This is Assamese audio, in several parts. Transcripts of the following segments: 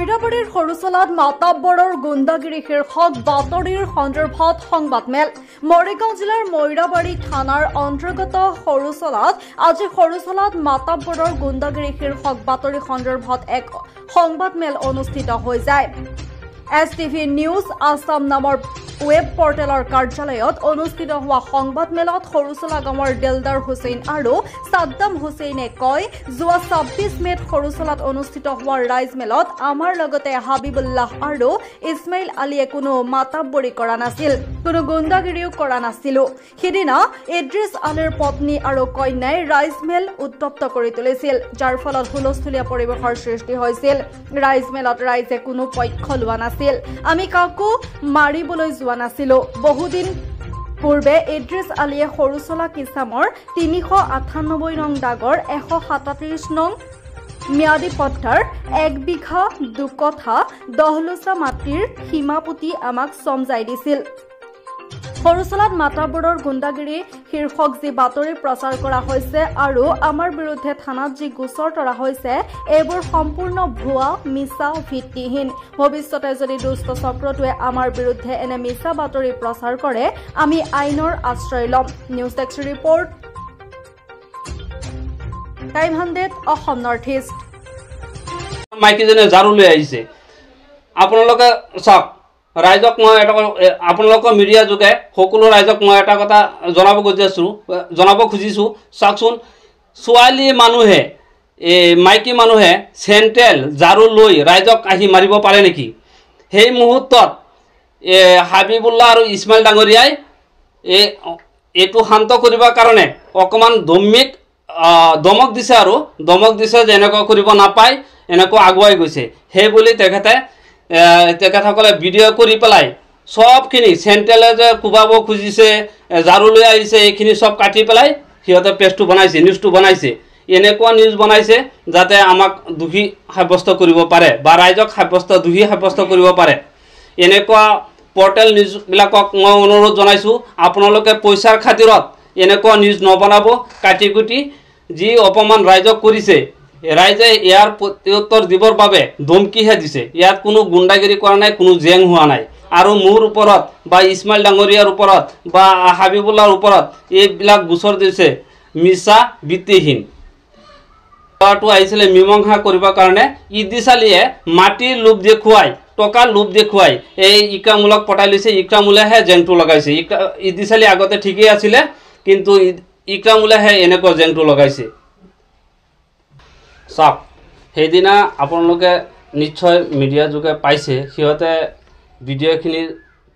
মইৰাবাৰীৰ সৰুচলাত মাতাব্বৰৰ গুণ্ডাগিৰি শীৰ্ষক বাতৰিৰ সন্দৰ্ভত সংবাদমেল। মৰিগাঁও জিলাৰ মইৰাবাৰী থানাৰ অন্তৰ্গত সৰুচলাত আজি সৰুচলাত মাতাব্বৰৰ গুণ্ডাগিৰি শীৰ্ষক বাতৰি সন্দৰ্ভত এক সংবাদমেল অনুষ্ঠিত হৈ যায়। STV নিউজ আসাম নামৰ ৱেব পৰ্টেলৰ কাৰ্যালয়ত অনুষ্ঠিত হোৱা সংবাদমেলত সৰুচলা গাঁৱৰ দিলদাৰ হুছেইন আৰু সাদ্দাম হুছেইনে কয়, যোৱা ২৬ মেত সৰুচলাত অনুষ্ঠিত হোৱা ৰাইজমেলত আমাৰ লগতে হাবিবুল্লাহ আৰু ইছমাইল আলীয়ে কোনো মাতাব্বৰী কৰা নাছিল, কোনো গুণ্ডাগিৰিও কৰা নাছিলো। সিদিনা ইদ্ৰিছ আলীৰ পত্নী আৰু কন্যাই ৰাইজমেল উত্তপ্ত কৰি তুলিছিল, যাৰ ফলত হুলস্থুলীয়া পৰিৱেশৰ সৃষ্টি হৈছিল। ৰাইজমেলত ৰাইজে কোনো পক্ষ লোৱা নাছিল। আমি কাকো মাৰিবলৈ যোৱা নাছিলো। বহুদিন পূৰ্বে ইদ্ৰিছ আলীয়ে সৰুচলা কিছামৰ ৩৯৮ নং দাগৰ ১৩৭ নং ম্যাদী পট্টাৰ ১ বিঘা ২ কঠা ১০ লোচা মাটিৰ সীমা পুতি আমাক চমজাই দিছিল। সৰুচলাত মাতাব্বৰৰ গুণ্ডাগিৰি শীৰ্ষক যি বাতৰি প্ৰচাৰ কৰা হৈছে আৰু আমাৰ বিৰুদ্ধে থানাত যি গোচৰ তৰা হৈছে, এইবোৰ সম্পূৰ্ণ ভুৱা, মিছা, ভিত্তিহীন। ভৱিষ্যতে যদি দুষ্ট চক্ৰটোৱে আমাৰ বিৰুদ্ধে এনে মিছা বাতৰি প্ৰচাৰ কৰে, আমি আইনৰ আশ্ৰয় ল'ম। News desk report, time 100 Assam north east. মাইকীজনে ঝাৰু লৈ আহিছে। আপোনালোকে চাওক, ৰাইজক মই এটা আপোনালোকৰ মিডিয়া যোগে সকলো ৰাইজক মই এটা কথা জনাব খুজিছোঁ। চাওকচোন, ছোৱালী মানুহে মাইকী মানুহে চেণ্ট্ৰেল ঝাৰু লৈ ৰাইজক আহি মাৰিব পাৰে নেকি? সেই মুহূৰ্তত হাবিবুল্লাহ আৰু ইছমাইল ডাঙৰীয়াই এইটো শান্ত কৰিবৰ কাৰণে অকণমান দমক দিছে আৰু দমক দিছে যে এনেকুৱা কৰিব নাপায়, এনেকুৱা আগুৱাই গৈছে। সেই বুলি তেখেতসকলে ভিডিঅ' কৰি পেলাই সবখিনি চেণ্ট্ৰেলে যে কোবাব খুজিছে, ঝাৰু লৈ আহিছে, এইখিনি চব কাটি পেলাই সিহঁতে পেজটো বনাইছে, নিউজটো বনাইছে। এনেকুৱা নিউজ বনাইছে যাতে আমাক দোষী সাব্যস্ত কৰিব পাৰে বা ৰাইজক দোষী সাব্যস্ত কৰিব পাৰে। এনেকুৱা পৰ্টেল নিউজবিলাকক মই অনুৰোধ জনাইছোঁ, আপোনালোকে পইচাৰ খাতিৰত এনেকুৱা নিউজ নবনাব। কাটি কুটি যি অপমান ৰাইজক কৰিছে, ৰাইজে ইয়াৰ প্ৰত্যুত্তৰ দিবৰ বাবে ধমকিহে দিছে। ইয়াত কোনো গুণ্ডাগিৰি কৰা নাই, কোনো জেং হোৱা নাই। আৰু মোৰ ওপৰত বা ইছমাইল ডাঙৰীয়াৰ ওপৰত বা হাবিবুল্লাহৰ ওপৰত এইবিলাক গোচৰ দিছে মিছা, ভিত্তিহীন। ল'ৰাটো আহিছিলে মীমাংসা কৰিবৰ কাৰণে। ইদ্ৰিছ আলীয়ে মাটিৰ লোভ দেখুৱাই, টকাৰ লোভ দেখুৱাই এই ইক্ৰামুলক পঠাই লৈছে। ইক্ৰামুলেহে জেংটো লগাইছে। ইদ্ৰিছ আলী আগতে ঠিকেই আছিলে, কিন্তু ইক্ৰামুলেহে এনেকুৱা জেংটো লগাইছে। চাওক, সেইদিনা আপোনালোকে নিশ্চয় মিডিয়া যোগে পাইছে, সিহঁতে ভিডিঅ'খিনি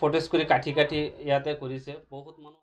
ফটেজ কৰি কাটি ইয়াতে কৰিছে। বহুত মানুহ